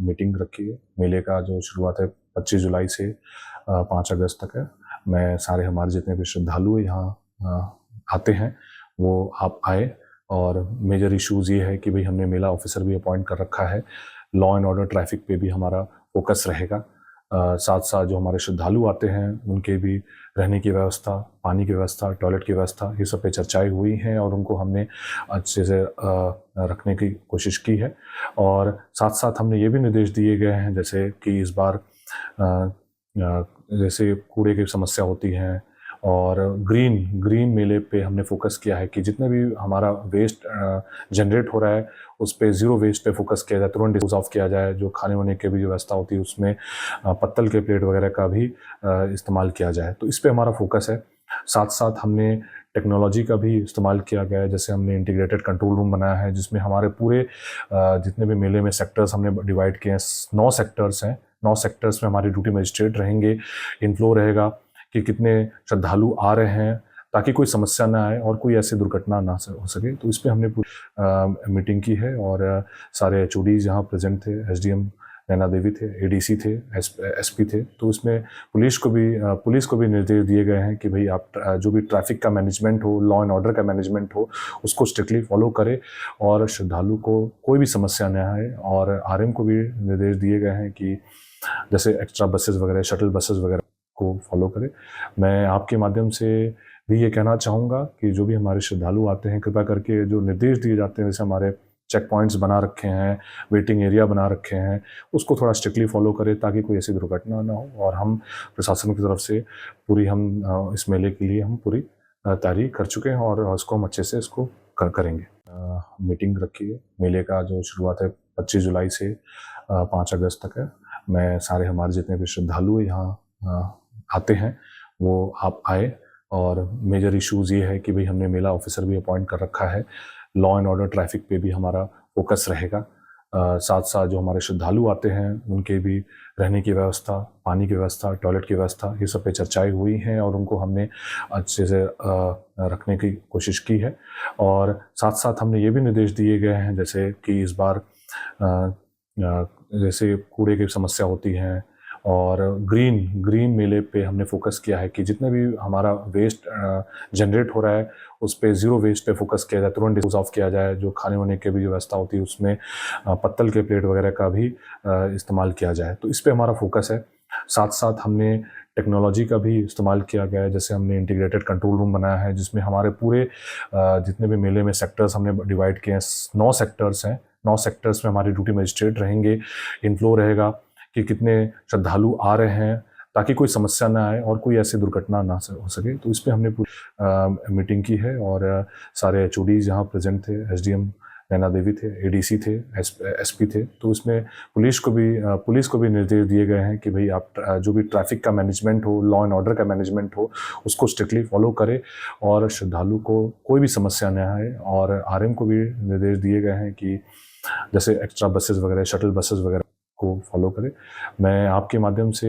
Meeting रखी है। मेले का जो शुरुआत है 25 जुलाई से 5 अगस्त तक है। मैं सारे हमारे जितने भी श्रद्धालु यहाँ आते हैं वो आप आए। और मेजर इश्यूज़ ये है कि भाई हमने मेला ऑफिसर भी अपॉइंट कर रखा है। लॉ एंड ऑर्डर ट्रैफिक पे भी हमारा फोकस रहेगा। साथ साथ जो हमारे श्रद्धालु आते हैं उनके भी रहने की व्यवस्था, पानी की व्यवस्था, टॉयलेट की व्यवस्था, ये सब पे चर्चाएं हुई हैं और उनको हमने अच्छे से रखने की कोशिश की है। और साथ साथ हमने ये भी निर्देश दिए गए हैं जैसे कि इस बार जैसे कूड़े की समस्या होती है और ग्रीन मेले पे हमने फोकस किया है कि जितने भी हमारा वेस्ट जनरेट हो रहा है उस पे ज़ीरो वेस्ट पे फोकस किया जाए, तुरंत डिस्पोज ऑफ किया जाए। जो खाने वाने की भी व्यवस्था होती है उसमें पत्तल के प्लेट वगैरह का भी इस्तेमाल किया जाए, तो इस पे हमारा फोकस है। साथ साथ हमने टेक्नोलॉजी का भी इस्तेमाल किया गया है। जैसे हमने इंटीग्रेटेड कंट्रोल रूम बनाया है जिसमें हमारे पूरे जितने भी मेले में सेक्टर्स हमने डिवाइड किए हैं, 9 सेक्टर्स हैं। 9 सेक्टर्स में हमारे ड्यूटी मजिस्ट्रेट रहेंगे। इनफ्लो रहेगा कि कितने श्रद्धालु आ रहे हैं ताकि कोई समस्या ना आए और कोई ऐसी दुर्घटना ना हो सके। तो इस पे हमने पूरी मीटिंग की है और सारे HODs यहाँ प्रेजेंट थे, SDM नैना देवी थे, ADC थे, SP थे। तो इसमें पुलिस को भी निर्देश दिए गए हैं कि भाई आप जो भी ट्रैफिक का मैनेजमेंट हो, लॉ एंड ऑर्डर का मैनेजमेंट हो, उसको स्ट्रिक्टली फॉलो करें और श्रद्धालु को कोई भी समस्या न आए। और RM को भी निर्देश दिए गए हैं कि जैसे एक्स्ट्रा बसेस वगैरह, शटल बसेस वगैरह को फॉलो करें। मैं आपके माध्यम से भी ये कहना चाहूँगा कि जो भी हमारे श्रद्धालु आते हैं कृपया करके जो निर्देश दिए जाते हैं, जैसे हमारे चेक पॉइंट्स बना रखे हैं, वेटिंग एरिया बना रखे हैं, उसको थोड़ा स्ट्रिक्टली फॉलो करें ताकि कोई ऐसी दुर्घटना ना हो। और हम प्रशासन की तरफ से पूरी हम इस मेले के लिए हम पूरी तैयारी कर चुके हैं और इसको हम अच्छे से इसको करेंगे। मीटिंग रखी है। मेले का जो शुरुआत है 25 जुलाई से 5 अगस्त तक है। मैं सारे हमारे जितने भी श्रद्धालु यहाँ आते हैं वो आप आए। और मेजर इश्यूज़ ये है कि भाई हमने मेला ऑफिसर भी अपॉइंट कर रखा है। लॉ एंड ऑर्डर ट्रैफिक पे भी हमारा फोकस रहेगा। साथ साथ जो हमारे श्रद्धालु आते हैं उनके भी रहने की व्यवस्था, पानी की व्यवस्था, टॉयलेट की व्यवस्था, ये सब पे चर्चाएं हुई हैं और उनको हमने अच्छे से रखने की कोशिश की है। और साथ साथ हमने ये भी निर्देश दिए गए हैं जैसे कि इस बार जैसे कूड़े की समस्या होती है और ग्रीन मेले पे हमने फोकस किया है कि जितने भी हमारा वेस्ट जनरेट हो रहा है उस पे ज़ीरो वेस्ट पे फोकस किया जाए, तुरंत डिस्पोज ऑफ किया जाए। जो खाने वाने की भी व्यवस्था होती है उसमें पत्तल के प्लेट वगैरह का भी इस्तेमाल किया जाए, तो इस पे हमारा फोकस है। साथ साथ हमने टेक्नोलॉजी का भी इस्तेमाल किया गया है। जैसे हमने इंटीग्रेटेड कंट्रोल रूम बनाया है जिसमें हमारे पूरे जितने भी मेले में सेक्टर्स हमने डिवाइड किए हैं, 9 सेक्टर्स हैं। 9 सेक्टर्स में हमारे ड्यूटी मजिस्ट्रेट रहेंगे। इनफ्लो रहेगा कि कितने श्रद्धालु आ रहे हैं ताकि कोई समस्या ना आए और कोई ऐसी दुर्घटना ना हो सके। तो इस पे हमने पूरी मीटिंग की है और सारे HODs यहाँ प्रेजेंट थे, SDM नैना देवी थे, ADC थे, SP थे। तो इसमें पुलिस को भी निर्देश दिए गए हैं कि भाई आप जो भी ट्रैफिक का मैनेजमेंट हो, लॉ एंड ऑर्डर का मैनेजमेंट हो, उसको स्ट्रिक्टली फॉलो करें और श्रद्धालु को कोई भी समस्या न आए। और RM को भी निर्देश दिए गए हैं कि जैसे एक्स्ट्रा बसेस वगैरह, शटल बसेस वगैरह को फॉलो करें। मैं आपके माध्यम से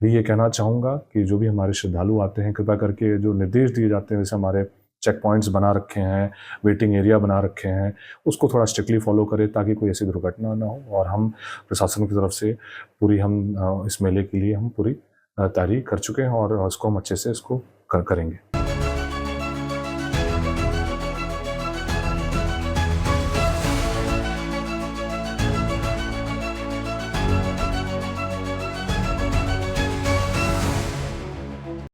भी ये कहना चाहूँगा कि जो भी हमारे श्रद्धालु आते हैं कृपया करके जो निर्देश दिए जाते हैं, जैसे हमारे चेक पॉइंट्स बना रखे हैं, वेटिंग एरिया बना रखे हैं, उसको थोड़ा स्ट्रिक्टली फॉलो करें ताकि कोई ऐसी दुर्घटना ना हो। और हम प्रशासन की तरफ से पूरी हम इस मेले के लिए हम पूरी तैयारी कर चुके हैं और इसको हम अच्छे से इसको करेंगे।